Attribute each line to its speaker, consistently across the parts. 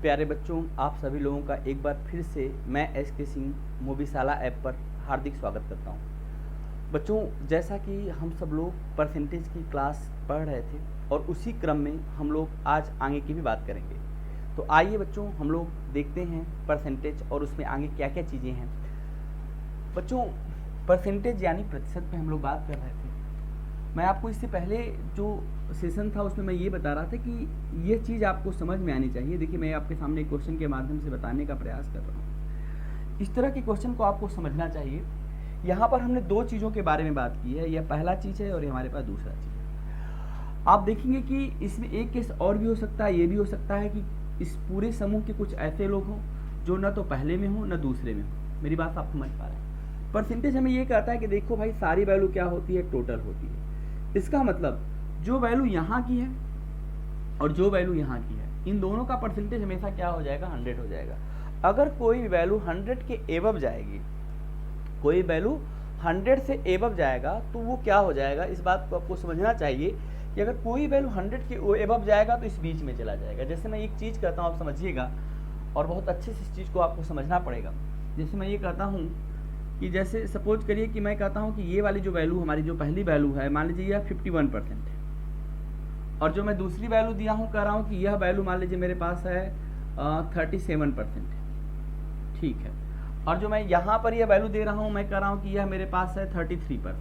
Speaker 1: प्यारे बच्चों, आप सभी लोगों का एक बार फिर से मैं SK सिंह मूवीशाला ऐप पर हार्दिक स्वागत करता हूं। बच्चों, जैसा कि हम सब लोग परसेंटेज की क्लास पढ़ रहे थे और उसी क्रम में हम लोग आज आगे की भी बात करेंगे। तो आइए बच्चों, हम लोग देखते हैं परसेंटेज और उसमें आगे क्या क्या चीज़ें हैं। बच्चों, परसेंटेज यानी प्रतिशत पे हम लोग बात कर रहे थे। मैं आपको इससे पहले जो सेशन था उसमें मैं ये बता रहा था कि ये चीज़ आपको समझ में आनी चाहिए। देखिए, मैं आपके सामने एक क्वेश्चन के माध्यम से बताने का प्रयास कर रहा हूँ। इस तरह के क्वेश्चन को आपको समझना चाहिए। यहाँ पर हमने दो चीज़ों के बारे में बात की है, यह पहला चीज़ है और ये हमारे पास दूसरा चीज़ है। आप देखेंगे कि इसमें एक केस और भी हो सकता है, ये भी हो सकता है कि इस पूरे समूह के कुछ ऐसे लोग हों जो न तो पहले में हो न दूसरे में हो। मेरी बात आप समझ पा रहे हैं। परसेंटेज हमें ये कहता है कि देखो भाई, सारी वैल्यू क्या होती है, टोटल होती है। इसका मतलब जो वैल्यू यहाँ की है और जो वैल्यू यहाँ की है, इन दोनों का परसेंटेज हमेशा क्या हो जाएगा, 100 हो जाएगा। अगर कोई वैल्यू 100 के एबव जाएगी, कोई वैल्यू 100 से एबव जाएगा तो वो क्या हो जाएगा, इस बात को आपको समझना चाहिए कि अगर कोई वैल्यू 100 के एबव जाएगा तो इस बीच में चला जाएगा। जैसे मैं एक चीज़ कहता हूँ, आप समझिएगा और बहुत अच्छे से इस चीज़ को आपको समझना पड़ेगा। जैसे मैं ये कहता हूँ कि जैसे सपोज करिए कि मैं कहता हूँ कि ये वाली जो वैल्यू हमारी जो पहली वैल्यू है, मान लीजिए यह 51% है, और जो मैं दूसरी वैल्यू दिया हूँ कह रहा हूँ कि यह वैल्यू मान लीजिए मेरे पास है 37%, ठीक है। और जो मैं यहाँ पर यह वैल्यू दे रहा हूँ, मैं कह रहा हूँ कि यह मेरे पास है 33%।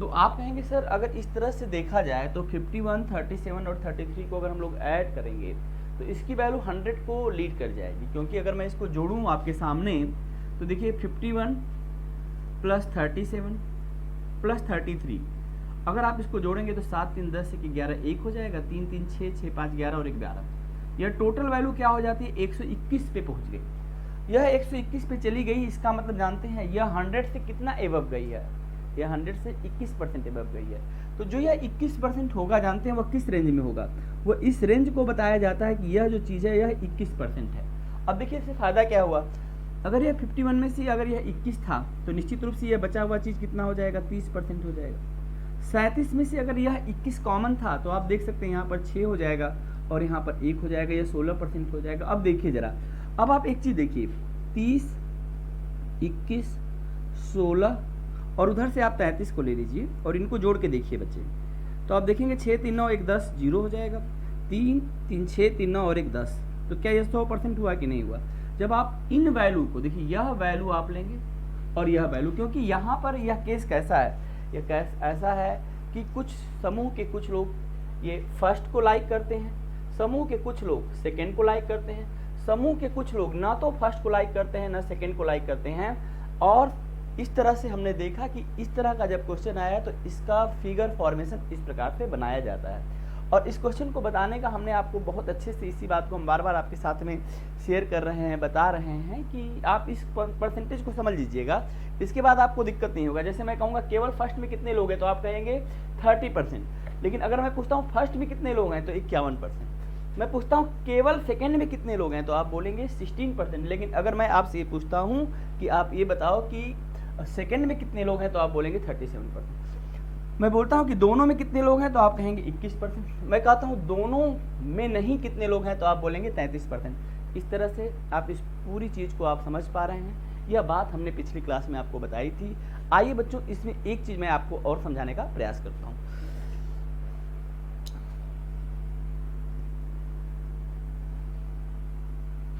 Speaker 1: तो आप कहेंगे सर, अगर इस तरह से देखा जाए तो 51, 37 और 33 को अगर हम लोग ऐड करेंगे तो इसकी वैल्यू 100 को लीड कर जाएगी। क्योंकि अगर मैं इसको जोड़ूँ आपके सामने तो देखिए 51 प्लस 37 प्लस 33, अगर आप इसको जोड़ेंगे तो 7 3 10 1 11 1 हो जाएगा, 3 3 6 6 5 11 और 1 12। यह टोटल वैल्यू क्या हो जाती है, 121 पे पहुंच गई। यह 121 पे चली गई, इसका मतलब जानते हैं यह 100 से कितना एबव गई है, यह 100 से 21% एबव गई है। तो जो यह 21% होगा, जानते हैं वह किस रेंज में होगा, वह इस रेंज को बताया जाता है कि यह जो चीज़ है यह 21% है। अब देखिए इससे फ़ायदा क्या हुआ, अगर यह 51 में से अगर यह 21 था तो निश्चित रूप से यह बचा हुआ चीज़ कितना हो जाएगा, 30% हो जाएगा। 37 में से अगर यह 21 कॉमन था तो आप देख सकते हैं यहाँ पर 6 हो जाएगा और यहाँ पर 1 हो जाएगा, यह 16% हो जाएगा। अब देखिए ज़रा, अब आप एक चीज़ देखिए, 30, 21, 16 और उधर से आप 33 को ले लीजिए और इनको जोड़ के देखिए बच्चे, तो आप देखेंगे 6 3 9 1 10 0 हो जाएगा, 3 3 6 3 9 और 1 10। तो क्या यह 100% हुआ कि नहीं हुआ। जब आप इन वैल्यू को देखिए, यह वैल्यू आप लेंगे और यह वैल्यू, क्योंकि यहाँ पर यह केस कैसा है, यह केस ऐसा है कि कुछ समूह के कुछ लोग ये फर्स्ट को लाइक करते हैं, समूह के कुछ लोग सेकंड को लाइक करते हैं, समूह के कुछ लोग ना तो फर्स्ट को लाइक करते हैं ना सेकंड को लाइक करते हैं। और इस तरह से हमने देखा कि इस तरह का जब क्वेश्चन आया तो इसका फिगर फॉर्मेशन इस प्रकार से बनाया जाता है। और इस क्वेश्चन को बताने का हमने आपको बहुत अच्छे से, इसी बात को हम बार बार आपके साथ में शेयर कर रहे हैं, बता रहे हैं कि आप इस परसेंटेज को समझ लीजिएगा, इसके बाद आपको दिक्कत नहीं होगा। जैसे मैं कहूँगा केवल फर्स्ट में कितने लोग हैं तो आप कहेंगे 30%, लेकिन अगर मैं पूछता हूँ फर्स्ट में कितने लोग हैं तो 51%। मैं पूछता हूँ केवल सेकंड में कितने लोग हैं तो आप बोलेंगे 16%। लेकिन अगर मैं आपसे ये पूछता हूँ कि आप ये बताओ कि सेकंड में कितने लोग हैं तो आप बोलेंगे 37%। मैं बोलता हूँ कि दोनों में कितने लोग हैं तो आप कहेंगे 21%। मैं कहता हूँ दोनों में नहीं कितने लोग हैं तो आप बोलेंगे 33%। इस तरह से आप इस पूरी चीज़ को आप समझ पा रहे हैं। यह बात हमने पिछली क्लास में आपको बताई थी। आइए बच्चों, इसमें एक चीज़ मैं आपको और समझाने का प्रयास करता हूँ।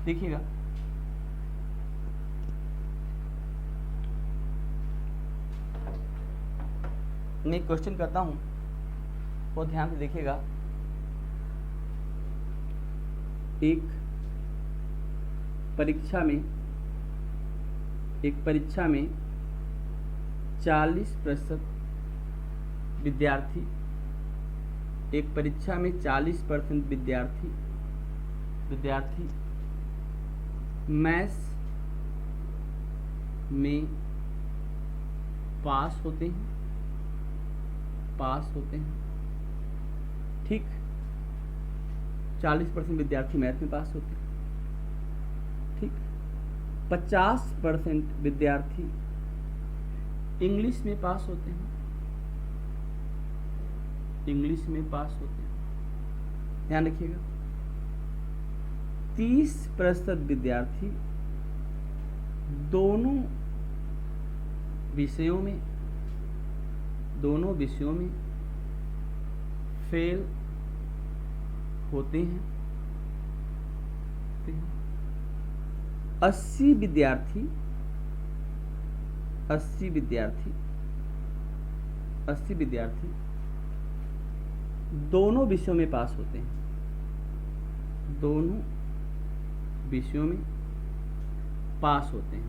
Speaker 1: देखिएगा, मैं एक क्वेश्चन करता हूँ, बहुत ध्यान से देखिएगा। एक परीक्षा में 40% विद्यार्थी, एक परीक्षा में 40% विद्यार्थी मैथ्स में पास होते हैं, ठीक। 40% विद्यार्थी मैथ में पास होते हैं, ठीक। 50% विद्यार्थी इंग्लिश में पास होते हैं, ध्यान रखिएगा। 30% विद्यार्थी दोनों विषयों में फेल होते हैं। 80 विद्यार्थी दोनों विषयों में पास होते हैं।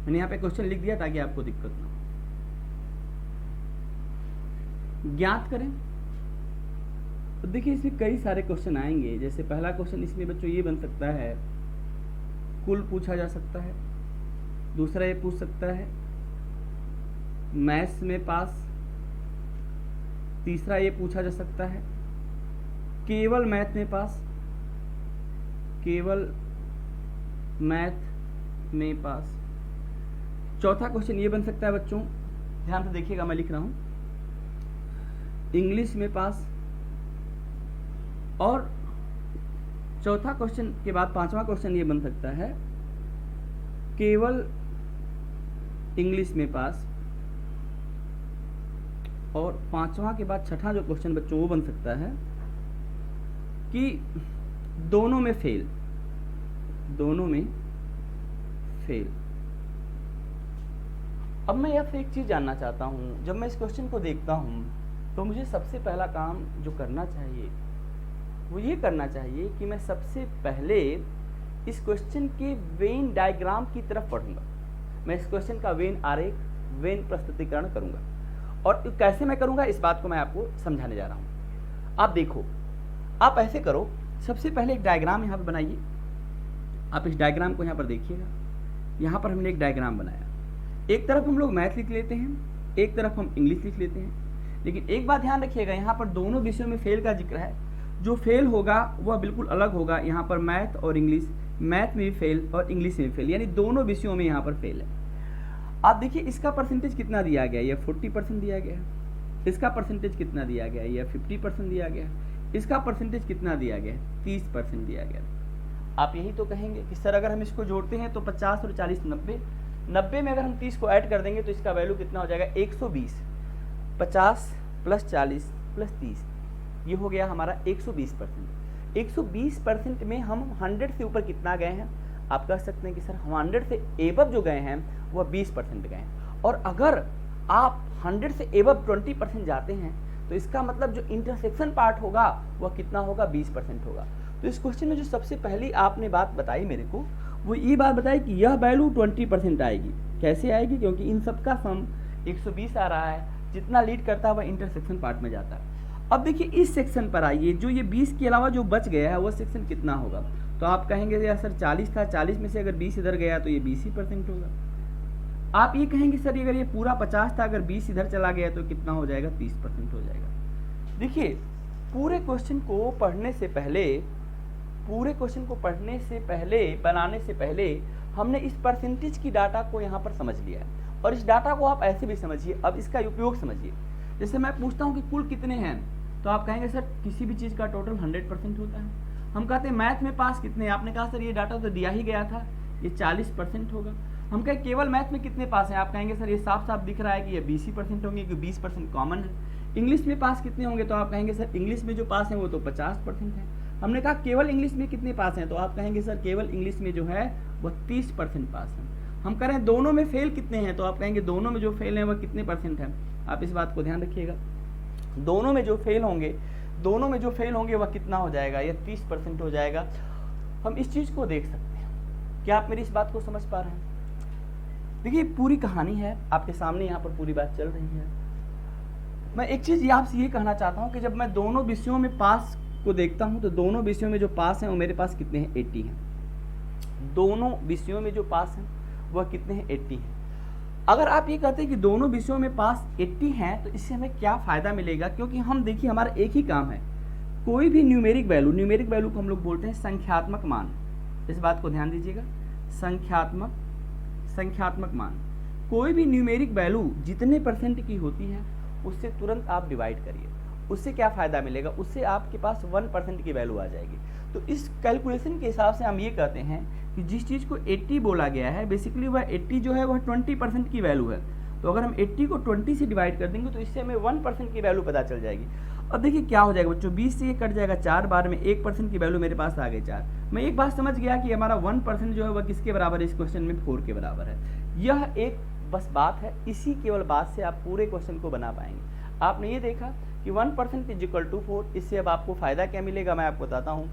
Speaker 1: मैंने यहाँ पे क्वेश्चन लिख दिया ताकि आपको दिक्कत ना हो। ज्ञात करें। तो देखिए इसमें कई सारे क्वेश्चन आएंगे। जैसे पहला क्वेश्चन इसमें बच्चों ये बन सकता है, कुल पूछा जा सकता है। दूसरा ये पूछ सकता है मैथ्स में पास। तीसरा ये पूछा जा सकता है केवल मैथ में पास। चौथा क्वेश्चन ये बन सकता है बच्चों, ध्यान से देखिएगा, मैं लिख रहा हूं, इंग्लिश में पास। और चौथा क्वेश्चन के बाद पांचवा क्वेश्चन ये बन सकता है केवल इंग्लिश में पास। और पांचवा के बाद छठा जो क्वेश्चन बच्चों वो बन सकता है कि दोनों में फेल। अब मैं आपसे एक चीज जानना चाहता हूं, जब मैं इस क्वेश्चन को देखता हूं तो मुझे सबसे पहला काम जो करना चाहिए वो ये करना चाहिए कि मैं सबसे पहले इस क्वेश्चन के वेन डायग्राम की तरफ पढ़ूंगा। मैं इस क्वेश्चन का वेन आरेख, वेन प्रस्तुतिकरण करूंगा। और कैसे मैं करूंगा इस बात को मैं आपको समझाने जा रहा हूं। आप देखो, आप ऐसे करो, सबसे पहले एक डायग्राम यहाँ पे बनाइए। आप इस डायग्राम को यहाँ पर देखिएगा। यहाँ पर हमने एक डायग्राम बनाया। एक तरफ हम लोग मैथ लिख लेते हैं, एक तरफ हम इंग्लिश लिख लेते हैं। लेकिन एक बात ध्यान रखिएगा, यहाँ पर दोनों विषयों में फेल का जिक्र है। जो फेल होगा वह बिल्कुल अलग होगा। यहाँ पर मैथ और इंग्लिश, मैथ में भी फेल और इंग्लिश में भी फेल, यानी दोनों विषयों में यहाँ पर फेल है। आप देखिए इसका परसेंटेज कितना दिया गया है, यह 40% दिया गया है। इसका परसेंटेज कितना दिया गया है, यह 50% दिया गया है। इसका परसेंटेज कितना दिया गया है, 30% दिया गया है। आप यही तो कहेंगे कि सर अगर हम इसको जोड़ते हैं तो 50 और 40 90, 90 में अगर हम 30 को ऐड कर देंगे तो इसका वैल्यू कितना हो जाएगा, 120। 50 + 40 + 30, ये हो गया हमारा 120%। 120% में हम 100 से ऊपर कितना गए हैं, आप कह सकते हैं कि सर 100 से एबव जो गए हैं वह 20% गए हैं। और अगर आप 100 से एबव 20% जाते हैं तो इसका मतलब जो इंटरसेक्शन पार्ट होगा वह कितना होगा, 20% होगा। तो इस क्वेश्चन में जो सबसे पहली आपने बात बताई मेरे को, वो ये बात बताई कि यह वैल्यू 20% आएगी। कैसे आएगी, क्योंकि इन सब का सम 120 आ रहा है। जितना लीड करता है वह इंटरसेक्शन पार्ट में जाता है। अब देखिए इस सेक्शन पर आइए, जो ये 20 के अलावा जो बच गया है वह सेक्शन कितना होगा। तो आप कहेंगे यार सर 40 था, 40 में से अगर 20 इधर गया तो ये 20% होगा। आप ये कहेंगे सर अगर ये पूरा 50 था, अगर 20 इधर चला गया तो कितना हो जाएगा, 30% हो जाएगा। देखिए पूरे क्वेश्चन को पढ़ने से पहले, बनाने से पहले हमने इस परसेंटेज की डाटा को यहाँ पर समझ लिया है। और इस डाटा को आप ऐसे भी समझिए, अब इसका उपयोग समझिए। जैसे मैं पूछता हूँ कि कुल कितने हैं, तो आप कहेंगे सर किसी भी चीज़ का टोटल 100% होता है। हम कहते हैं मैथ में पास कितने, आपने कहा सर ये डाटा तो दिया ही गया था, ये 40% होगा। हम कहें केवल मैथ में कितने पास हैं, आप कहेंगे सर ये साफ साफ दिख रहा है कि ये 20% होंगे, क्योंकि 20% कॉमन है। इंग्लिश में पास कितने होंगे, तो आप कहेंगे सर इंग्लिश में जो पास हैं वो तो 50% है। हमने कहा केवल इंग्लिश में कितने पास हैं, तो आप कहेंगे सर केवल इंग्लिश में जो है वह 30% पास है। हम करें दोनों में फेल कितने हैं, तो आप कहेंगे दोनों में जो फेल हैं वह कितने % है। आप इस बात को ध्यान रखिएगा, दोनों में जो फेल होंगे वह कितना हो जाएगा, यह 30% हो जाएगा। हम इस चीज़ को देख सकते हैं। क्या आप मेरी इस बात को समझ पा रहे हैं? देखिए पूरी कहानी है आपके सामने, यहाँ पर पूरी बात चल रही है। मैं एक चीज़ आपसे ये कहना चाहता हूँ कि जब मैं दोनों विषयों में पास को देखता हूँ तो दोनों विषयों में जो पास हैं वो मेरे पास कितने हैं, 80 हैं। दोनों विषयों में जो पास हैं वह कितने हैं, 80 हैं। अगर आप ये कहते हैं कि दोनों विषयों में पास 80 हैं तो इससे हमें क्या फ़ायदा मिलेगा, क्योंकि हम देखिए हमारा एक ही काम है, कोई भी न्यूमेरिक वैल्यू को हम लोग बोलते हैं संख्यात्मक मान। इस बात को ध्यान दीजिएगा, संख्यात्मक मान। कोई भी न्यूमेरिक वैल्यू जितने % की होती है उससे तुरंत आप डिवाइड करिए। उससे क्या फ़ायदा मिलेगा, उससे आपके पास 1% की वैल्यू आ जाएगी। तो इस कैलकुलेशन के हिसाब से हम ये कहते हैं कि जिस चीज़ को 80 बोला गया है बेसिकली वह 80 जो है वह 20% की वैल्यू है। तो अगर हम 80 को 20 से डिवाइड कर देंगे तो इससे हमें 1% की वैल्यू पता चल जाएगी। अब देखिए क्या हो जाएगा बच्चों, 20 से ये कट जाएगा 4 बार में, 1% की वैल्यू मेरे पास आ गई 4। मैं एक बात समझ गया कि हमारा 1% जो है वह किसके बराबर है, इस क्वेश्चन में 4 के बराबर है। यह एक बस बात है, इसी केवल बात से आप पूरे क्वेश्चन को बना पाएंगे। आपने ये देखा कि 1% इज इक्वल टू 4, इससे अब आपको फायदा क्या मिलेगा मैं आपको बताता हूँ।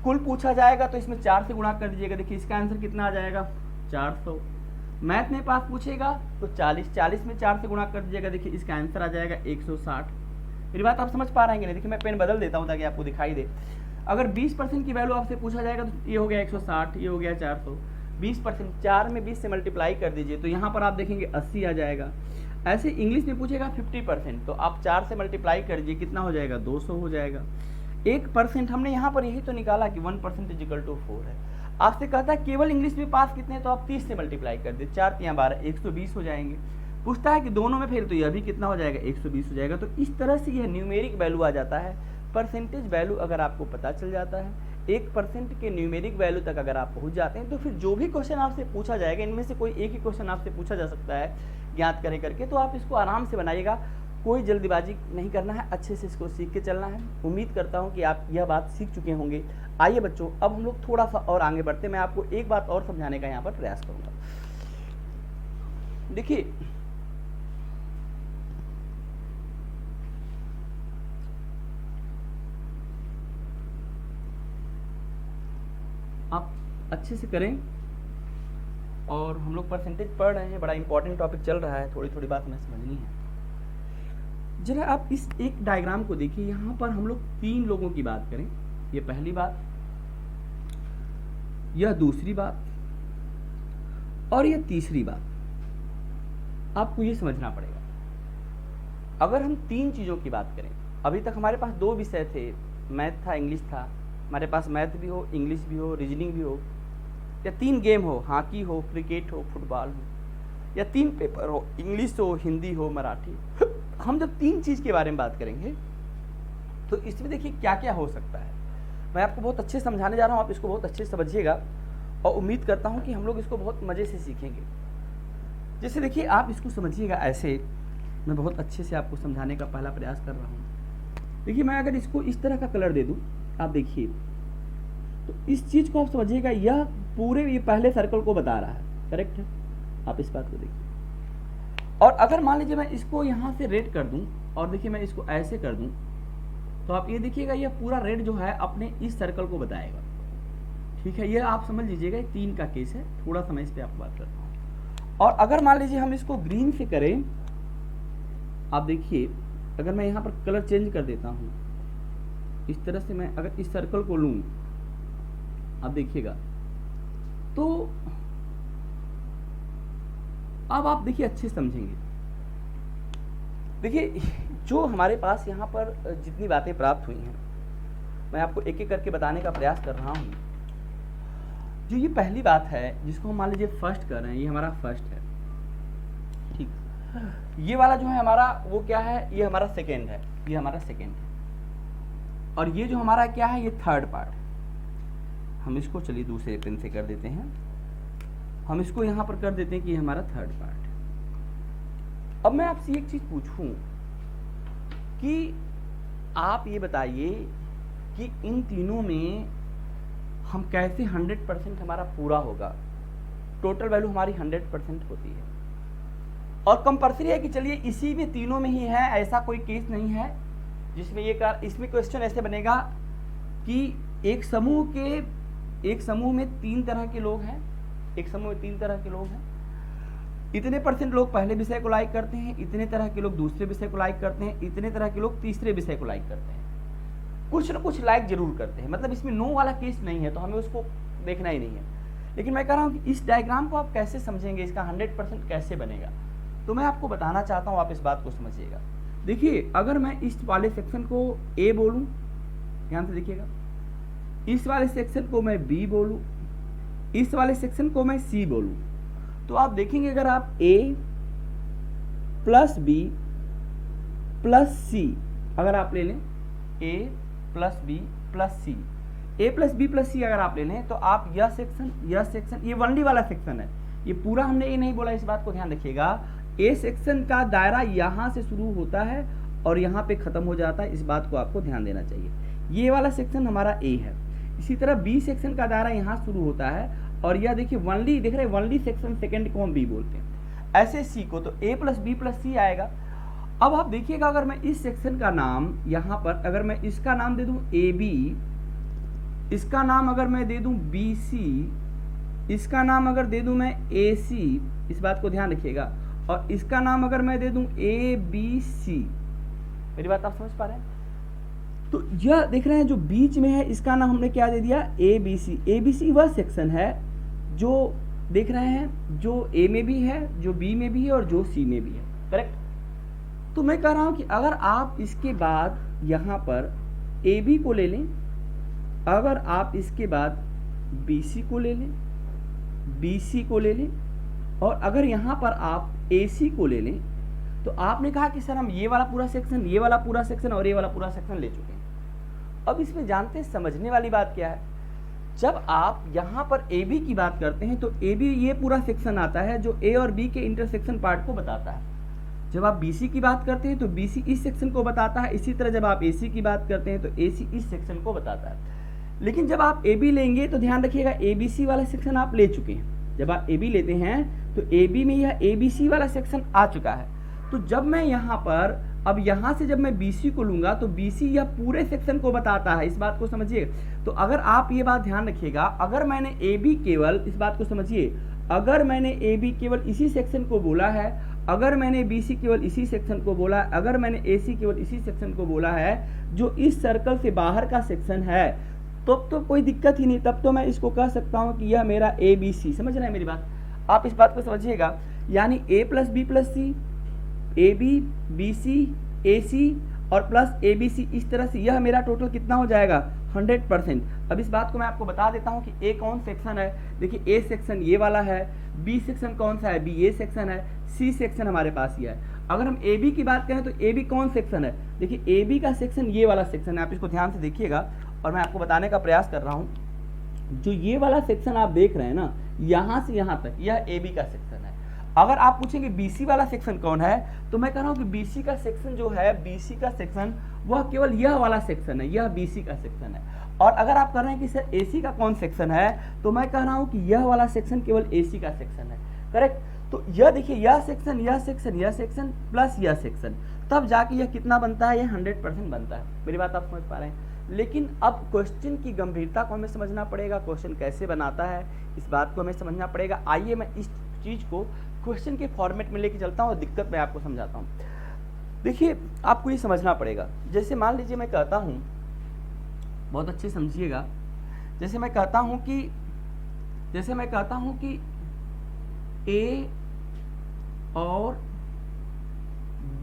Speaker 1: कुल पूछा जाएगा तो इसमें 4 से गुणा कर दीजिएगा, देखिए इसका आंसर कितना आ जाएगा 400। मैथ में पास पूछेगा तो 40 में 4 से गुणा कर दीजिएगा, देखिए इसका आंसर आ जाएगा 160। मेरी बात आप समझ पा रहे हैं नहीं? देखिए मैं पेन बदल देता हूँ ताकि आपको दिखाई दे। अगर 20% की वैल्यू आपसे पूछा जाएगा तो ये हो गया 160, ये हो गया 400। 20%, 4 में 20 से मल्टीप्लाई कर दीजिए तो यहाँ पर आप देखेंगे 80 आ जाएगा। ऐसे इंग्लिश में पूछेगा 50%, तो आप 4 से मल्टीप्लाई कर दीजिए, कितना हो जाएगा 200 हो जाएगा। 1% हमने यहाँ पर यही तो निकाला कि 1% इज इक्वल टू 4 है। आपसे कहता है केवल इंग्लिश में पास कितने हैं, तो आप 30 से मल्टीप्लाई कर दे, 4 तियां 12, 120 हो जाएंगे। पूछता है कि दोनों में फेल, तो यह भी कितना हो जाएगा 120 हो जाएगा। तो इस तरह से यह न्यूमेरिक वैल्यू आ जाता है। परसेंटेज वैल्यू अगर आपको पता चल जाता है, 1% के न्यूमेरिक वैल्यू तक अगर आप पहुंच जाते हैं, तो फिर जो भी क्वेश्चन आपसे पूछा जाएगा, इनमें से कोई एक ही क्वेश्चन आपसे पूछा जा सकता है ज्ञात करें करके, तो आप इसको आराम से बनाइएगा। कोई जल्दीबाजी नहीं करना है, अच्छे से इसको सीख के चलना है। उम्मीद करता हूँ कि आप यह बात सीख चुके होंगे। आइए बच्चों, अब हम लोग थोड़ा सा और आगे बढ़ते हैं। मैं आपको एक बात और समझाने का यहाँ पर प्रयास करूँगा। देखिए आप अच्छे से करें, और हम लोग परसेंटेज पढ़ रहे हैं, बड़ा इंपॉर्टेंट टॉपिक चल रहा है, थोड़ी थोड़ी बात हमें समझनी है। जरा आप इस एक डायग्राम को देखिए, यहाँ पर हम लोग 3 लोगों की बात करें। ये पहली बात, यह दूसरी बात, और यह तीसरी बात। आपको ये समझना पड़ेगा। अगर हम 3 चीज़ों की बात करें, अभी तक हमारे पास 2 विषय थे, मैथ था, इंग्लिश था। हमारे पास मैथ भी हो, इंग्लिश भी हो, रीजनिंग भी हो, या 3 गेम हो, हॉकी हो, क्रिकेट हो, फुटबॉल हो, या 3 पेपर हो, इंग्लिश हो, हिंदी हो, मराठी। हम जब 3 चीज़ के बारे में बात करेंगे तो इसमें देखिए क्या क्या हो सकता है। मैं आपको बहुत अच्छे से समझाने जा रहा हूँ, आप इसको बहुत अच्छे से समझिएगा, और उम्मीद करता हूँ कि हम लोग इसको बहुत मज़े से सीखेंगे। जैसे देखिए आप इसको समझिएगा ऐसे, मैं बहुत अच्छे से आपको समझाने का पहला प्रयास कर रहा हूँ। देखिए मैं अगर इसको इस तरह का कलर दे दूँ, आप देखिए, तो इस चीज़ को आप समझिएगा, यह पूरे ये पहले सर्कल को बता रहा है, करेक्ट है? आप इस बात को देखिए। और अगर मान लीजिए मैं इसको यहाँ से रेड कर दूँ, और देखिए मैं इसको ऐसे कर दूँ, तो आप ये देखिएगा यह पूरा रेड जो है अपने इस सर्कल को बताएगा। ठीक है, ये आप समझ लीजिएगा, 3 का केस है। थोड़ा सा मैं इस पर आपको बात करता हूँ। और अगर मान लीजिए हम इसको ग्रीन से करें, आप देखिए अगर मैं यहाँ पर कलर चेंज कर देता हूँ, इस तरह से मैं अगर इस सर्कल को लूँ, आप देखिएगा, तो अब आप देखिए अच्छे समझेंगे। देखिए जो हमारे पास यहाँ पर जितनी बातें प्राप्त हुई हैं, मैं आपको एक एक करके बताने का प्रयास कर रहा हूँ। जो ये पहली बात है जिसको हम मान लीजिए फर्स्ट कर रहे हैं, ये हमारा फर्स्ट है, ठीक। ये वाला जो है हमारा वो क्या है, ये हमारा सेकेंड है, ये हमारा सेकेंड है। और ये जो हमारा क्या है, ये थर्ड पार्ट है। हम इसको चलिए दूसरे पेन से कर देते हैं, हम इसको यहाँ पर कर देते हैं कि ये हमारा थर्ड पार्ट है। अब मैं आपसे एक चीज़ पूछूं कि आप ये बताइए कि इन तीनों में हम कैसे 100% हमारा पूरा होगा। टोटल वैल्यू हमारी 100% होती है, और कंपल्सरी है कि चलिए इसी में तीनों में ही है, ऐसा कोई केस नहीं है जिसमें ये इसमें क्वेश्चन ऐसे बनेगा कि एक समूह में 3 तरह के लोग हैं, एक समूह में 3 तरह के लोग हैं, इतने % लोग पहले विषय को लाइक करते हैं, इतने तरह के लोग दूसरे विषय को लाइक करते हैं, इतने तरह के लोग तीसरे विषय को लाइक करते हैं। कुछ ना कुछ लाइक जरूर करते हैं, मतलब इसमें नो वाला केस नहीं है, तो हमें उसको देखना ही नहीं है। लेकिन मैं कह रहा हूँ कि इस डायग्राम को आप कैसे समझेंगे, इसका 100% कैसे बनेगा, तो मैं आपको बताना चाहता हूँ, आप इस बात को समझिएगा। देखिए अगर मैं इस वाले सेक्शन को ए बोलूँ, ध्यान से देखिएगा, इस वाले सेक्शन को मैं बी बोलूँ, इस वाले सेक्शन को मैं सी बोलूँ, तो आप देखेंगे अगर आप A plus B plus C अगर आप ले लें a plus B plus C, a plus B plus C अगर आप ले लें तो आप यह सेक्शन ये वनली वाला सेक्शन है, ये पूरा हमने ये नहीं बोला, इस बात को ध्यान रखिएगा। ए सेक्शन का दायरा यहाँ से शुरू होता है और यहाँ पे खत्म हो जाता है, इस बात को आपको ध्यान देना चाहिए। ये वाला सेक्शन हमारा ए है। इसी तरह बी सेक्शन का दायरा यहाँ शुरू होता है और यह देखिए वनली, देख रहे हैं वनली सेक्शन सेकेंड को हम बी बोलते हैं। ऐसे सी को तो ए प्लस बी प्लस सी आएगा। अब आप देखिएगा अगर मैं इस सेक्शन का नाम यहाँ पर अगर मैं इसका नाम दे दूं ए बी, इसका नाम अगर मैं दे दूं बी सी, इसका नाम अगर दे दूं मैं ए सी, इस बात को ध्यान रखिएगा, और इसका नाम अगर मैं दे दूं ए बी सी, मेरी बात आप समझ पा रहे हैं? तो यह देख रहे हैं जो बीच में है इसका नाम हमने क्या दे दिया, A B C. A B C वह सेक्शन है जो देख रहे हैं जो ए में भी है, जो बी में भी है और जो सी में भी है, करेक्ट। तो मैं कह रहा हूं कि अगर आप इसके बाद यहां पर ए बी को ले लें, अगर आप इसके बाद बी सी को ले लें, बी सी को ले लें, और अगर यहां पर आप ए सी को ले लें, तो आपने कहा कि सर हम ये वाला पूरा सेक्शन, ये वाला पूरा सेक्शन और ये वाला पूरा सेक्शन ले चुके हैं। अब इसमें जानते हैं समझने वाली बात क्या है, जब आप यहाँ पर ए बी की बात करते हैं तो ए बी ये पूरा सेक्शन आता है जो ए और बी के इंटरसेक्शन पार्ट को बताता है। जब आप बी सी की बात करते हैं तो बी सी इस सेक्शन को बताता है। इसी तरह जब आप ए सी की बात करते हैं तो ए सी इस सेक्शन को बताता है। लेकिन जब आप ए बी लेंगे तो ध्यान रखिएगा ए बी सी वाला सेक्शन आप ले चुके हैं। जब आप ए बी लेते हैं तो ए बी में यह ए बी सी वाला सेक्शन आ चुका है। तो जब मैं यहाँ पर अब यहाँ से जब मैं BC को लूंगा तो BC यह पूरे सेक्शन को बताता है, इस बात को समझिए। तो अगर आप ये बात ध्यान रखिएगा, अगर मैंने AB केवल, इस बात को समझिए, अगर मैंने AB केवल इसी सेक्शन को बोला है, अगर मैंने BC केवल इसी सेक्शन को बोला है, अगर मैंने AC केवल इसी सेक्शन को बोला है जो इस सर्कल से बाहर का सेक्शन है, तो कोई दिक्कत ही नहीं। तब तो मैं इसको कह सकता हूँ कि यह मेरा ABC, समझ रहे हैं मेरी बात? आप इस बात को समझिएगा, यानी A plus B plus C, A B, B C, A C और प्लस ए बी सी, इस तरह से यह मेरा टोटल कितना हो जाएगा 100%। अब इस बात को मैं आपको बता देता हूं कि ए कौन सेक्शन है। देखिए ए सेक्शन ये वाला है, बी सेक्शन कौन सा है, बी ए सेक्शन है, सी सेक्शन हमारे पास ही है। अगर हम ए बी की बात करें तो ए बी कौन सेक्शन है, देखिए ए बी का सेक्शन ये वाला सेक्शन है। आप इसको ध्यान से देखिएगा और मैं आपको बताने का प्रयास कर रहा हूँ। जो ये वाला सेक्शन आप देख रहे हैं ना, यहाँ से यहाँ तक यह ए बी का सेक्शन है। अगर आप पूछेंगे BC वाला सेक्शन कौन है, तो मैं कह रहा हूं कि BC का सेक्शन जो है, BC का सेक्शन वह केवल यह वाला सेक्शन है, यह BC का सेक्शन है। और अगर आप कह रहे हैं कि सर AC का कौन सेक्शन है, तो मैं कह रहा हूं कि यह वाला सेक्शन केवल AC का सेक्शन है, करेक्ट। तो यह देखिए यह सेक्शन, यह सेक्शन, यह सेक्शन प्लस यह सेक्शन, तब जाके यह कितना बनता है, यह 100% बनता है। मेरी बात आप समझ पा रहे हैं? लेकिन अब क्वेश्चन की गंभीरता को हमें समझना पड़ेगा, क्वेश्चन कैसे बनाता है इस बात को हमें समझना पड़ेगा। आइए मैं इस चीज को क्वेश्चन के फॉर्मेट में लेके चलता हूँ और दिक्कत मैं आपको समझाता हूँ। देखिए आपको ये समझना पड़ेगा, जैसे मान लीजिए मैं कहता हूँ, बहुत अच्छे समझिएगा, जैसे मैं कहता हूँ कि ए और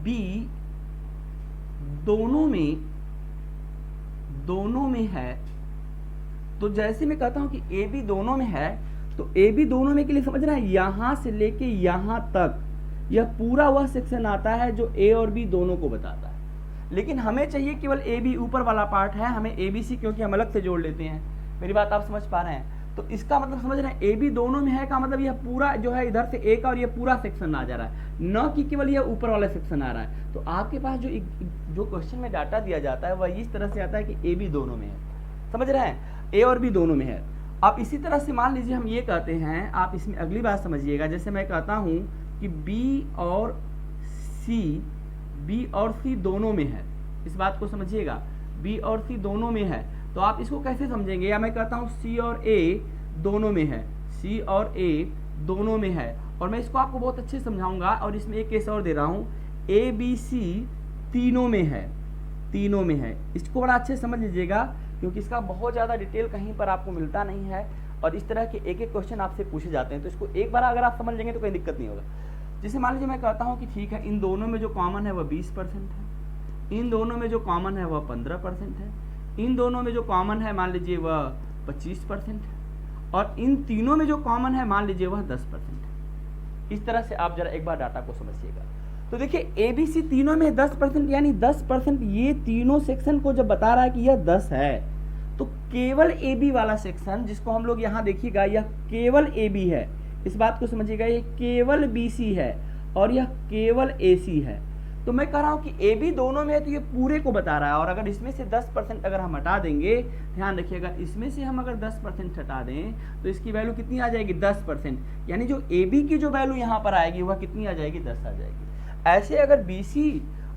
Speaker 1: बी दोनों में है, तो जैसे मैं कहता हूँ कि ए बी दोनों में है, तो ए बी दोनों में के लिए समझ रहे हैं, यहां से लेके यहां तक यह पूरा वह सेक्शन आता है जो ए और बी दोनों को बताता है। लेकिन हमें चाहिए केवल ए बी ऊपर वाला पार्ट है, हमें ए बी सी क्योंकि हम अलग से जोड़ लेते हैं। मेरी बात आप समझ पा रहे हैं? तो इसका मतलब समझ रहे हैं, ए बी दोनों में है का मतलब यह पूरा जो है इधर से ए का और यह पूरा सेक्शन आ जा रहा है, न कि केवल यह ऊपर वाला सेक्शन आ रहा है। तो आपके पास जो क्वेश्चन में डाटा दिया जाता है वह इस तरह से आता है कि ए बी दोनों में है, समझ रहे हैं, ए और बी दोनों में है। अब इसी तरह से मान लीजिए हम ये कहते हैं, आप इसमें अगली बात समझिएगा, जैसे मैं कहता हूं कि बी और सी दोनों में है, इस बात को समझिएगा, बी और सी दोनों में है, तो आप इसको कैसे समझेंगे? या मैं कहता हूं सी और ए दोनों में है, सी और ए दोनों में है, और मैं इसको आपको बहुत अच्छे समझाऊंगा। और इसमें एक केस और दे रहा हूं, ए बी सी तीनों में है, इसको बड़ा अच्छे समझ लीजिएगा क्योंकि इसका बहुत ज़्यादा डिटेल कहीं पर आपको मिलता नहीं है और इस तरह के एक एक क्वेश्चन आपसे पूछे जाते हैं। तो इसको एक बार अगर आप समझ लेंगे तो कोई दिक्कत नहीं होगा। जैसे मान लीजिए मैं कहता हूँ कि ठीक है, इन दोनों में जो कॉमन है वह 20% है, इन दोनों में जो कॉमन है वह 15% है, इन दोनों में जो कॉमन है मान लीजिए वह 25% है, और इन तीनों में जो कॉमन है मान लीजिए वह 10% है। इस तरह से आप जरा एक बार डाटा को समझिएगा। तो देखिए ए बी सी तीनों में 10%, यानी 10%, ये तीनों सेक्शन को जब बता रहा है कि यह 10 है, तो केवल ए बी वाला सेक्शन, जिसको हम लोग यहाँ देखिएगा यह केवल ए बी है, इस बात को समझिएगा, ये केवल बी सी है और यह केवल ए सी है। तो मैं कह रहा हूँ कि ए बी दोनों में है, तो ये पूरे को बता रहा है। और अगर इसमें से 10% अगर हम हटा देंगे, ध्यान रखिएगा, इसमें से हम अगर 10% हटा दें तो इसकी वैल्यू कितनी आ जाएगी, 10%, यानी जो ए बी की जो वैल्यू यहाँ पर आएगी वह कितनी आ जाएगी, 10 आ जाएगी। ऐसे अगर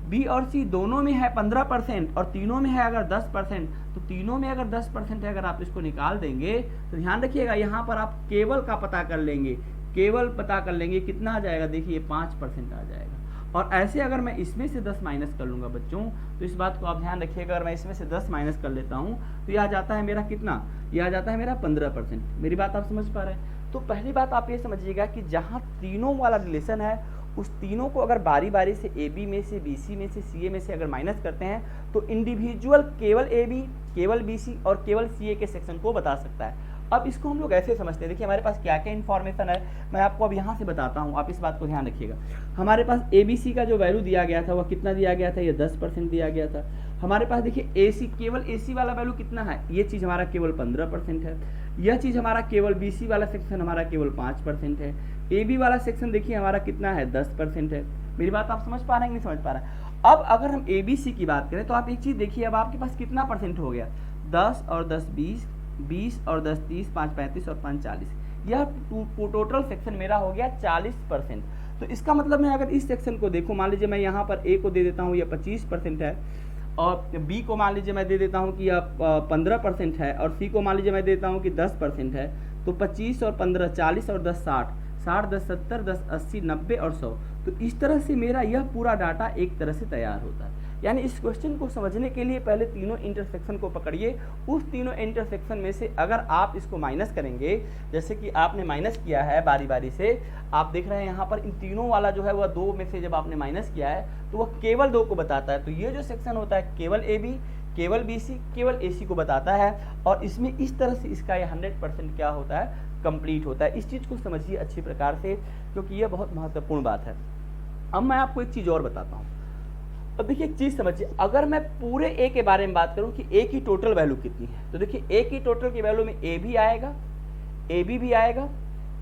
Speaker 1: बी और सी दोनों में है 15% और तीनों में है अगर 10%, तो तीनों में अगर 10% है, अगर आप इसको निकाल देंगे तो ध्यान रखिएगा यहाँ पर आप केवल का पता कर लेंगे, केवल पता कर लेंगे, कितना आ जाएगा, देखिए 5% आ जाएगा। और ऐसे अगर मैं इसमें से 10 माइनस कर लूँगा बच्चों, तो इस बात को आप ध्यान रखिएगा, अगर मैं इसमें से 10 माइनस कर लेता हूँ तो यह आ जाता है मेरा कितना, यह आ जाता है मेरा 15%। मेरी बात आप समझ पा रहे हैं? तो पहली बात आप ये समझिएगा कि जहाँ तीनों वाला रिलेशन है, उस तीनों को अगर बारी बारी से ए बी में से, बी सी में से, सी ए में से अगर माइनस करते हैं, तो इंडिविजुअल केवल ए बी, केवल बी सी और केवल सी ए के सेक्शन को बता सकता है। अब इसको हम लोग ऐसे समझते हैं, देखिए हमारे पास क्या क्या इन्फॉर्मेशन है, मैं आपको अब यहाँ से बताता हूँ, आप इस बात को ध्यान रखिएगा। हमारे पास ए बी सी का जो वैल्यू दिया गया था वह कितना दिया गया था, ये 10% दिया गया था। हमारे पास देखिए ए सी, केवल ए सी वाला वैल्यू कितना है, ये चीज़ हमारा केवल 15% है। यह चीज़ हमारा केवल बी सी वाला सेक्शन हमारा केवल 5% है। ए बी वाला सेक्शन देखिए हमारा कितना है, 10% है। मेरी बात आप समझ पा रहे हैं कि नहीं समझ पा रहे हैं? अब अगर हम ए बी सी की बात करें तो आप एक चीज़ देखिए, अब आपके पास कितना परसेंट हो गया, 10 और 10 20, 20 और 10 30, 5 35 और 5 40, यह टोटल सेक्शन मेरा हो गया 40%। तो इसका मतलब मैं अगर इस सेक्शन को देखूँ, मान लीजिए मैं यहाँ पर ए को दे देता हूँ, यह 25% है, और बी को मान लीजिए मैं दे देता हूँ कि यह 15% है, और सी को मान लीजिए मैं देता हूँ कि 10% है, तो 25 और 15 40 और 10 60, 60 10 70 10 80 90 और 100। तो इस तरह से मेरा यह पूरा डाटा एक तरह से तैयार होता है। यानी इस क्वेश्चन को समझने के लिए पहले तीनों इंटरसेक्शन को पकड़िए, उस तीनों इंटरसेक्शन में से अगर आप इसको माइनस करेंगे, जैसे कि आपने माइनस किया है बारी बारी से, आप देख रहे हैं यहाँ पर इन तीनों वाला जो है वह 2 में से जब आपने माइनस किया है तो वह केवल 2 को बताता है। तो ये जो सेक्शन होता है केवल ए बी, केवल बी सी, केवल ए सी को बताता है, और इसमें इस तरह से इसका ये 100% क्या होता है, कंप्लीट होता है। इस चीज़ को समझिए अच्छी प्रकार से, क्योंकि यह बहुत महत्वपूर्ण बात है। अब मैं आपको एक चीज़ और बताता हूँ। अब देखिए एक चीज़ समझिए, अगर मैं पूरे ए के बारे में बात करूँ कि ए की टोटल वैल्यू कितनी है, तो देखिए ए की टोटल की वैल्यू में ए भी आएगा, ए बी भी आएगा,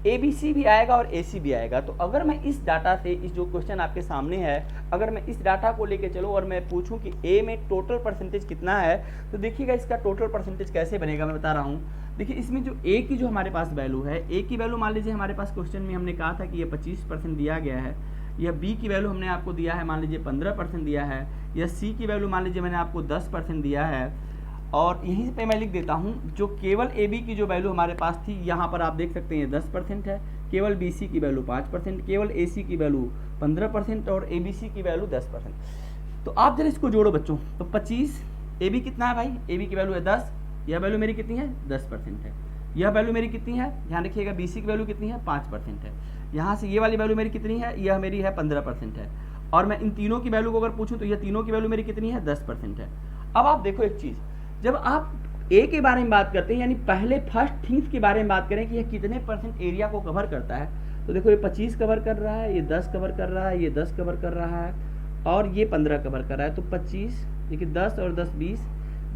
Speaker 1: ए बी सी भी आएगा और ए सी भी आएगा। तो अगर मैं इस डाटा से, इस जो क्वेश्चन आपके सामने है, अगर मैं इस डाटा को लेके चलूँ और मैं पूछूं कि ए में टोटल परसेंटेज कितना है, तो देखिएगा इसका टोटल परसेंटेज कैसे बनेगा, मैं बता रहा हूँ। देखिए इसमें जो ए की जो हमारे पास वैल्यू है, ए की वैल्यू मान लीजिए हमारे पास क्वेश्चन में हमने कहा था कि ये 25% दिया गया है, या बी की वैल्यू हमने आपको दिया है मान लीजिए 15% दिया है, या सी की वैल्यू मान लीजिए मैंने आपको 10% दिया है, और यहीं पे मैं लिख देता हूँ जो केवल ए बी की जो वैल्यू हमारे पास थी, यहाँ पर आप देख सकते हैं 10% है, केवल बी सी की वैल्यू 5%, केवल ए सी की वैल्यू 15% और ए बी सी की वैल्यू 10%। तो आप जरा इसको जोड़ो बच्चों, तो 25, ए बी कितना है भाई, ए बी की वैल्यू है 10, यह वैल्यू मेरी कितनी है, 10% है। यह वैल्यू मेरी कितनी है, ध्यान रखिएगा, बी सी की वैल्यू कितनी है, 5% है। यहाँ से ये वाली वैल्यू मेरी कितनी है, यह मेरी है 15% है। और मैं इन तीनों की वैल्यू को अगर पूछूं तो यह तीनों की वैल्यू मेरी कितनी है, 10% है। अब आप देखो एक चीज़, जब आप ए के बारे में बात करते हैं, यानी पहले फर्स्ट थिंग्स के बारे में बात करें कि यह कितने % एरिया को कवर करता है, तो देखो ये 25 कवर कर रहा है, ये 10 कवर कर रहा है, ये 10 कवर कर रहा है, और ये 15 कवर कर रहा है। तो 25 देखिए 10 और 10 20,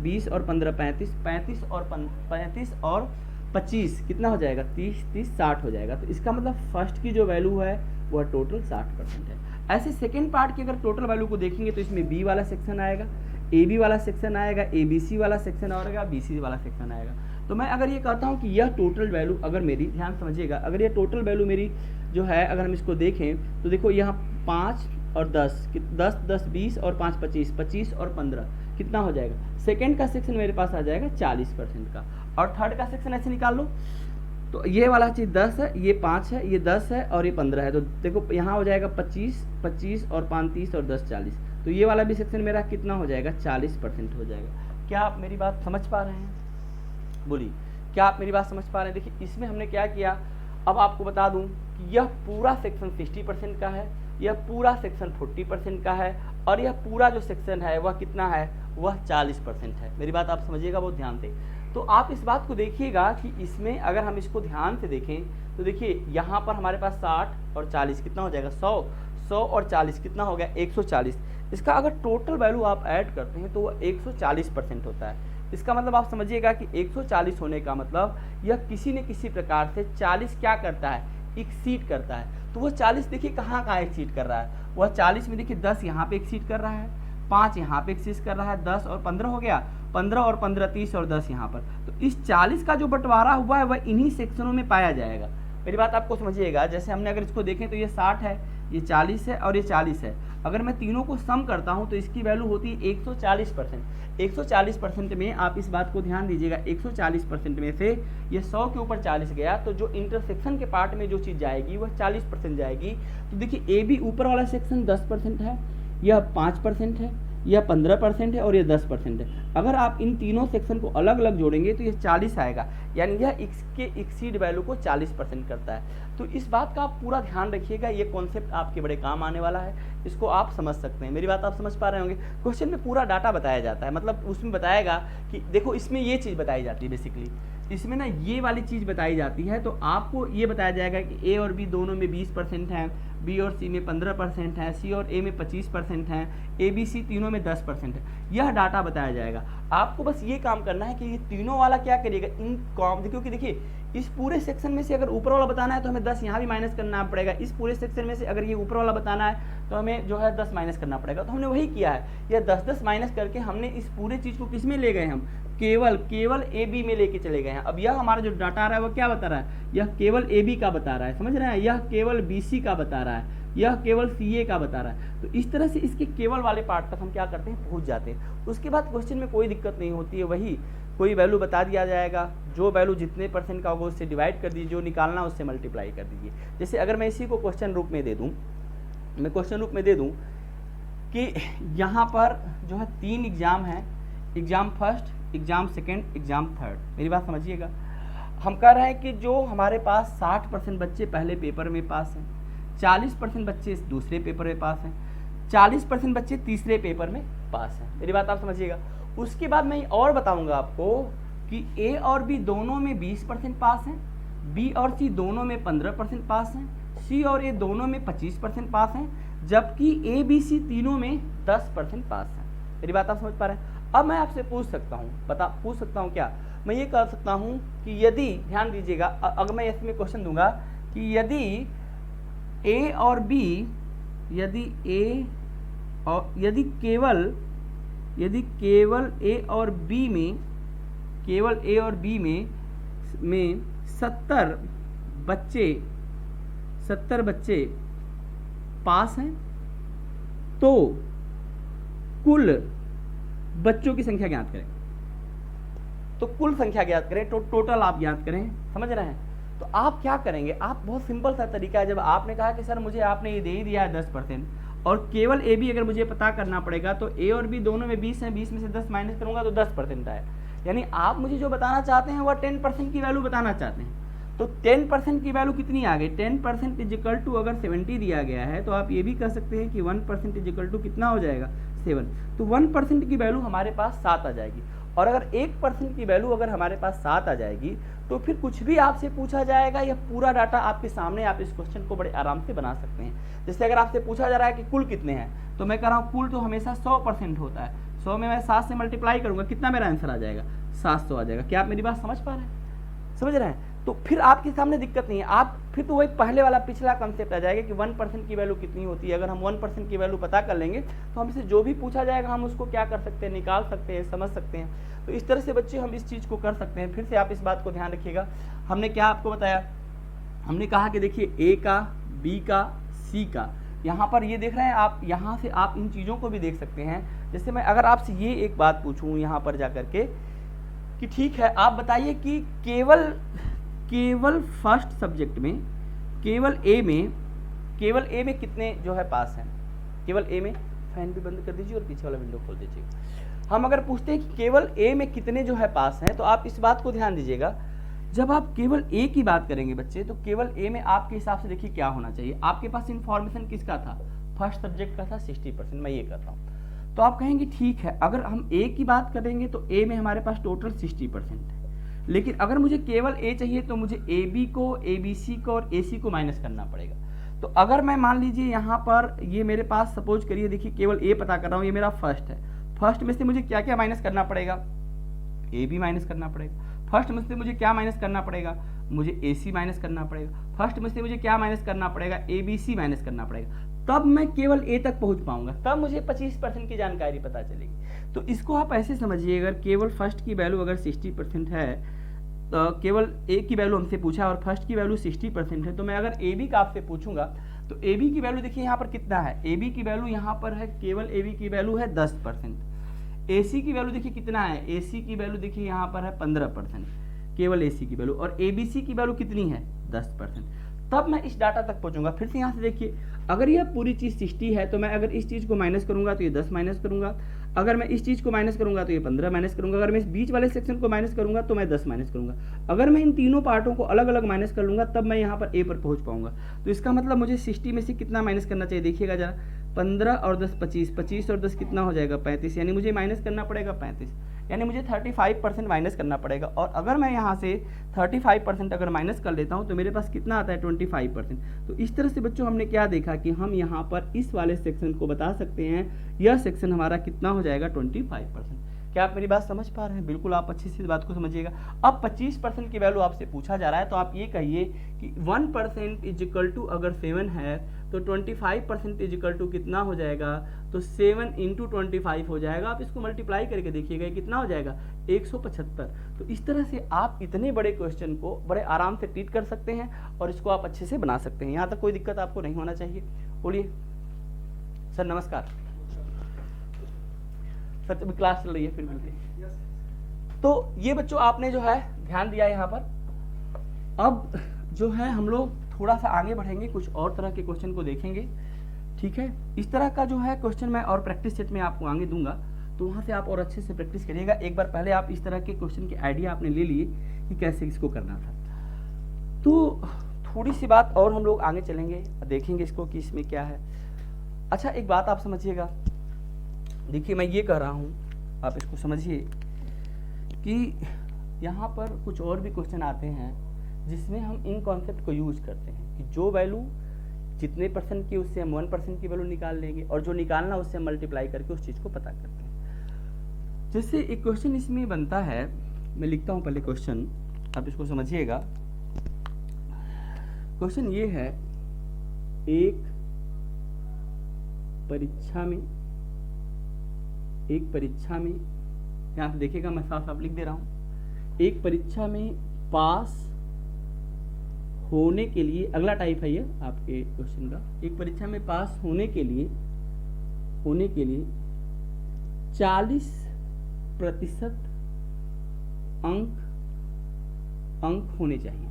Speaker 1: 20 और 15 35, 35 और 25 कितना हो जाएगा, 30 30 60 हो जाएगा। तो इसका मतलब फर्स्ट की जो वैल्यू है वह टोटल 60% है। ऐसे सेकेंड पार्ट की अगर टोटल वैल्यू को देखेंगे तो इसमें बी वाला सेक्शन आएगा, ए बी वाला सेक्शन आएगा, ए बी सी वाला सेक्शन आएगा, बी सी वाला सेक्शन आएगा। तो मैं अगर ये कहता हूँ कि यह टोटल वैल्यू अगर मेरी, ध्यान समझिएगा, अगर ये टोटल वैल्यू मेरी जो है, अगर हम इसको देखें तो देखो यहाँ 5 और 10 10 10 20 और 5 25, 25 और 15 कितना हो जाएगा। सेकेंड का सेक्शन मेरे पास आ जाएगा 40% का, और थर्ड का सेक्शन ऐसे निकाल लो, तो ये वाला चीज़ 10 है, ये 5 है, ये 10 है और ये 15 है। तो देखो यहाँ हो जाएगा 25 25 और 5 30 और 10 40। तो ये वाला भी सेक्शन मेरा कितना हो जाएगा, 40% हो जाएगा। क्या आप मेरी बात समझ पा रहे हैं, बोलिए, क्या आप मेरी बात समझ पा रहे हैं? देखिए इसमें हमने क्या किया, अब आपको बता दूं कि यह पूरा सेक्शन 60% का है, यह पूरा सेक्शन 40% का है, और यह पूरा जो सेक्शन है वह कितना है, वह 40% है। मेरी बात आप समझिएगा बहुत ध्यान से। तो आप इस बात को देखिएगा कि इसमें अगर हम इसको ध्यान से देखें तो देखिए यहाँ पर हमारे पास 60 और 40 कितना हो जाएगा, 100 100 और 40 कितना हो गया 140। इसका अगर टोटल वैल्यू आप ऐड करते हैं तो वो 140% होता है। इसका मतलब आप समझिएगा कि 140 होने का मतलब यह किसी न किसी प्रकार से 40 क्या करता है, एक्सीड करता है। तो वो 40 देखिए कहाँ कहाँ एक्सीड कर रहा है, वह 40 में देखिए 10 यहाँ पे एक्सीड कर रहा है, 5 यहाँ पे एक्सीड कर रहा है, 10 और 15 हो गया, 15 और 15 30 और 10 यहाँ पर। तो इस 40 का जो बंटवारा हुआ है वह इन्हीं सेक्शनों में पाया जाएगा। मेरी बात आपको समझिएगा, जैसे हमने अगर इसको देखें तो ये 60 है, ये 40 है और ये 40 है। अगर मैं तीनों को सम करता हूँ तो इसकी वैल्यू होती है 140%। 140% में आप इस बात को ध्यान दीजिएगा, 140% में से ये 100 के ऊपर 40 गया तो जो इंटरसेक्शन के पार्ट में जो चीज़ जाएगी वह 40% जाएगी। तो देखिए ए बी ऊपर वाला सेक्शन 10% है, यह 5% है, यह 15% है और ये 10% है। अगर आप इन तीनों सेक्शन को अलग अलग जोड़ेंगे तो ये 40 आएगा, यानी यह इसके एक्सीड वैल्यू को 40% करता है। तो इस बात का आप पूरा ध्यान रखिएगा, ये कॉन्सेप्ट आपके बड़े काम आने वाला है, इसको आप समझ सकते हैं। मेरी बात आप समझ पा रहे होंगे। क्वेश्चन में पूरा डाटा बताया जाता है, मतलब उसमें बताएगा कि देखो इसमें ये चीज़ बताई जाती है, बेसिकली इसमें ना ये वाली चीज़ बताई जाती है। तो आपको ये बताया जाएगा कि ए और बी दोनों में 20% है, बी और सी में 15% है, सी और ए में 25% है, ए बी सी तीनों में 10% है। यह डाटा बताया जाएगा। आपको बस ये काम करना है कि ये तीनों वाला क्या करिएगा, इन कॉम, क्योंकि देखिए इस पूरे सेक्शन में से अगर ऊपर वाला बताना है तो हमें 10 यहाँ भी माइनस करना पड़ेगा। इस पूरे सेक्शन में से अगर ये ऊपर वाला बताना है तो हमें जो है 10 माइनस करना पड़ेगा। तो हमने वही किया है, यह 10-10 माइनस करके हमने इस पूरे चीज़ को किस में ले गए, हम केवल ए बी में लेके चले गए हैं। अब यह हमारा जो डाटा आ रहा है वो क्या बता रहा है, यह केवल ए बी का बता रहा है, समझ रहे हैं, यह केवल बी सी का बता रहा है, यह केवल सी ए का बता रहा है। तो इस तरह से इसके केवल वाले पार्ट तक हम क्या करते हैं, पहुंच जाते हैं। उसके बाद क्वेश्चन में कोई दिक्कत नहीं होती है, वही कोई वैल्यू बता दिया जाएगा, जो वैल्यू जितने परसेंट का होगा उससे डिवाइड कर दीजिए, जो निकालना उससे मल्टीप्लाई कर दीजिए। जैसे अगर मैं इसी को क्वेश्चन रूप में दे दूँ, मैं क्वेश्चन रूप में दे दूँ कि यहाँ पर जो है 3 एग्जाम हैं, exam first, exam second, exam third. मेरी बात समझिएगा, हम कह रहे हैं कि जो हमारे पास 60% बच्चे पहले पेपर में पास हैं, 40% बच्चे दूसरे पेपर में पास हैं, 40% बच्चे तीसरे पेपर में पास हैं। मेरी बात आप समझिएगा। उसके बाद मैं और बताऊंगा आपको कि ए और बी दोनों में 20% पास हैं, बी और सी दोनों में 15% पास हैं, सी और ए दोनों में 25% पास हैं, जबकि ए बी सी तीनों में 10% पास हैं। मेरी बात आप समझ पा रहे हैं। अब मैं आपसे पूछ सकता हूँ क्या, मैं ये कर सकता हूँ कि यदि, ध्यान दीजिएगा, अगर मैं इसमें क्वेश्चन दूंगा कि यदि ए और बी, यदि केवल ए और बी में 70 बच्चे पास हैं तो कुल बच्चों की संख्या ज्ञात करें। तो कुल संख्या ज्ञात करें, तो टोटल आप ज्ञात करें, समझ रहे हैं। तो आप क्या करेंगे, आप बहुत सिंपल सा तरीका है, जब आपने कहा कि सर मुझे आपने ये दे ही दिया है 10% और केवल ए बी अगर मुझे पता करना पड़ेगा तो ए और बी दोनों में 20 हैं, 20 में से 10 माइनस करूंगा तो 10% आए। यानी आप मुझे जो बताना चाहते हैं वह 10% की वैल्यू बताना चाहते हैं। तो 10% की वैल्यू कितनी आ गई, 10% इज इक्वल टू, अगर 70 दिया गया है तो आप ये भी कह सकते हैं कि 1% इज इक्वल टू कितना हो जाएगा, 7। तो 1% की वैल्यू हमारे पास 7 आ जाएगी। और अगर 1% की वैल्यू अगर हमारे पास 7 आ जाएगी तो फिर कुछ भी आपसे पूछा जाएगा, यह पूरा डाटा आपके सामने, आप इस क्वेश्चन को बड़े आराम से बना सकते हैं। जैसे अगर आपसे पूछा जा रहा है कि कुल कितने हैं, तो मैं कह रहा हूँ कुल तो हमेशा 100% होता है, 100 में मैं 7 से मल्टीप्लाई करूंगा, कितना मेरा आंसर आ जाएगा, 700 आ जाएगा। क्या आप मेरी बात समझ पा रहे हैं, समझ रहे हैं। तो फिर आपके सामने दिक्कत नहीं है, आप फिर तो वही पहले वाला पिछला कंसेप्ट आ जाएगा कि 1% की वैल्यू कितनी होती है। अगर हम 1% की वैल्यू पता कर लेंगे तो हमसे जो भी पूछा जाएगा हम उसको क्या कर सकते हैं, निकाल सकते हैं, समझ सकते हैं। तो इस तरह से बच्चे हम इस चीज़ को कर सकते हैं। फिर से आप इस बात को ध्यान रखिएगा, हमने क्या आपको बताया, हमने कहा कि देखिए ए का, बी का, सी का, यहाँ पर ये देख रहे हैं आप, यहाँ से आप इन चीज़ों को भी देख सकते हैं। जैसे मैं अगर आपसे ये एक बात पूछूँ यहाँ पर जा करके कि ठीक है आप बताइए कि केवल फर्स्ट सब्जेक्ट में केवल ए में कितने जो है पास हैं, केवल ए में, फैन भी बंद कर दीजिए और पीछे वाला विंडो खोल दीजिए। हम अगर पूछते हैं कि केवल ए में कितने जो है पास हैं, तो आप इस बात को ध्यान दीजिएगा, जब आप केवल ए की बात करेंगे बच्चे, तो केवल ए में आपके हिसाब से देखिए क्या होना चाहिए। आपके पास इंफॉर्मेशन किसका था, फर्स्ट सब्जेक्ट का था 60%, मैं ये करता हूँ। तो आप कहेंगे ठीक है, अगर हम ए की बात करेंगे तो ए में हमारे पास टोटल 60% है, लेकिन अगर मुझे केवल ए चाहिए तो मुझे ए बी को, ए बी सी को और ए सी को माइनस करना पड़ेगा। तो अगर मैं मान लीजिए यहाँ पर ये मेरे पास सपोज करिए, देखिए केवल ए पता कर रहा हूँ, ये मेरा फर्स्ट है। फर्स्ट में से मुझे क्या क्या माइनस करना पड़ेगा, ए बी माइनस करना पड़ेगा। फर्स्ट में से मुझे क्या माइनस करना पड़ेगा, मुझे ए सी माइनस करना पड़ेगा। फर्स्ट में से मुझे क्या माइनस करना पड़ेगा, ए बी सी माइनस करना पड़ेगा। तब मैं केवल ए तक पहुंच पाऊंगा, तब मुझे 25% की जानकारी पता चलेगी। तो इसको आप ऐसे समझिए, अगर केवल फर्स्ट की वैल्यू अगर 60% है, तो केवल ए की वैल्यू हमसे पूछा और फर्स्ट की वैल्यू 60% है, तो मैं अगर ए बी का आपसे पूछूंगा तो ए बी की वैल्यू देखिए यहाँ पर कितना है, ए बी की वैल्यू यहाँ पर है, केवल ए बी की वैल्यू है 10%। ए सी की वैल्यू देखिए कितना है, ए सी की वैल्यू देखिए यहाँ पर है 15%, केवल ए सी की वैल्यू। और ए बी सी की वैल्यू कितनी है, 10%। तब मैं इस डाटा तक पहुंचूंगा। फिर से यहाँ से देखिए, अगर यह पूरी चीज़ 60 है तो मैं अगर इस चीज़ को माइनस करूंगा तो ये 10 माइनस करूंगा, अगर मैं इस चीज़ को माइनस करूंगा तो ये 15 माइनस करूंगा, अगर मैं इस बीच वाले सेक्शन को माइनस करूंगा तो मैं 10 माइनस करूंगा। अगर मैं इन तीनों पार्टों को अलग अलग माइनस कर लूंगा तब मैं यहाँ पर ए पर पहुँच पाऊंगा। तो इसका मतलब मुझे 60 में से कितना माइनस करना चाहिए, देखिएगा जरा, 15 और 10 25, 25 और 10 कितना हो जाएगा, 35, यानी मुझे माइनस करना पड़ेगा 35, यानी मुझे 35% माइनस करना पड़ेगा। और अगर मैं यहाँ से 35% अगर माइनस कर लेता हूँ तो मेरे पास कितना आता है, 25%। तो इस तरह से बच्चों हमने क्या देखा कि हम यहाँ पर इस वाले सेक्शन को बता सकते हैं, यह सेक्शन हमारा कितना हो जाएगा, 25%। क्या आप मेरी बात समझ पा रहे हैं? बिल्कुल आप अच्छी से इस बात को समझिएगा। अब 25% की वैल्यू आपसे पूछा जा रहा है, तो आप ये कहिए कि 1% इज इक्वल टू, अगर 7 है तो 25% इज इक्वल टू कितना हो जाएगा, तो 7 इंटू 25 हो जाएगा। आप इसको मल्टीप्लाई करके देखिएगा कितना हो जाएगा, 175। तो इस तरह से आप इतने बड़े क्वेश्चन को बड़े आराम से ट्रीट कर सकते हैं और इसको आप अच्छे से बना सकते हैं। यहाँ तक कोई दिक्कत आपको नहीं होना चाहिए। बोलिए सर। नमस्कार सर, अभी क्लास चल रही है, फिर मिलते हैं। तो ये बच्चों आपने जो है ध्यान दिया यहाँ पर। अब जो है हम लोग थोड़ा सा आगे बढ़ेंगे, कुछ और तरह के क्वेश्चन को देखेंगे, ठीक है। इस तरह का जो है क्वेश्चन मैं और प्रैक्टिस सेट में आपको आगे दूंगा, तो वहाँ से आप और अच्छे से प्रैक्टिस करिएगा। एक बार पहले आप इस तरह के क्वेश्चन के आइडिया आपने ले लिए कि कैसे इसको करना था। तो थोड़ी सी बात और हम लोग आगे चलेंगे, देखेंगे इसको कि इसमें क्या है। अच्छा, एक बात आप समझिएगा, देखिए मैं ये कह रहा हूँ, आप इसको समझिए कि यहाँ पर कुछ और भी क्वेश्चन आते हैं जिसमें हम इन कॉन्सेप्ट को यूज करते हैं कि जो वैल्यू जितने परसेंट की उससे हम 1% की वैल्यू निकाल लेंगे और जो निकालना उससे हम मल्टीप्लाई करके उस चीज़ को पता करते हैं। जैसे एक क्वेश्चन इसमें बनता है, मैं लिखता हूँ पहले क्वेश्चन, आप इसको समझिएगा। क्वेश्चन ये है, एक परीक्षा में यहाँ पे देखिएगा, मैं साफ साफ लिख दे रहा हूँ, एक परीक्षा में पास होने के लिए, अगला टाइप है ये आपके क्वेश्चन का, एक परीक्षा में पास होने के लिए 40% अंक होने चाहिए,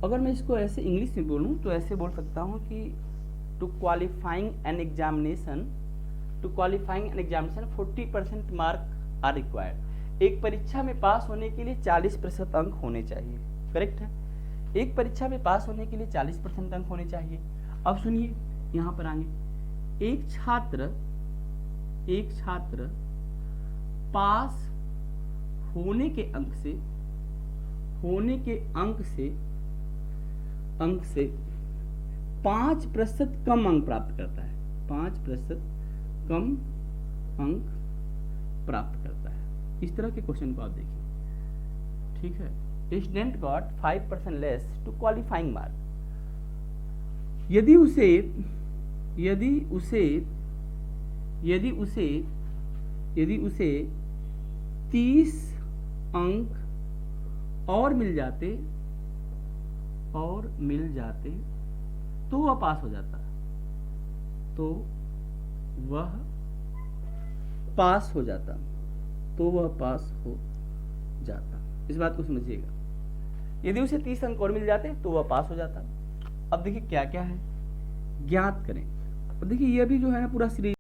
Speaker 1: अगर मैं इसको ऐसे इंग्लिश में बोलूं तो ऐसे बोल सकता हूं कि to qualifying an examination 40% mark are required. एक परीक्षा में पास होने के लिए 40% अंक होने चाहिए, करेक्ट है। एक परीक्षा में पास होने के लिए 40% अंक होने चाहिए। अब सुनिए यहाँ पर आगे, एक छात्र पास होने के अंक से 5% कम अंक प्राप्त करता है, 5% कम अंक प्राप्त करता है। इस तरह के क्वेश्चन को आप देखिए, ठीक है। Student got 5% less to qualifying mark. यदि उसे 30 अंक और मिल जाते तो वह पास हो जाता, इस बात को समझिएगा। यदि उसे 30 अंक और मिल जाते तो वह पास हो जाता। अब देखिए क्या क्या है, ज्ञात करें। अब देखिए ये भी जो है ना पूरा सीरीज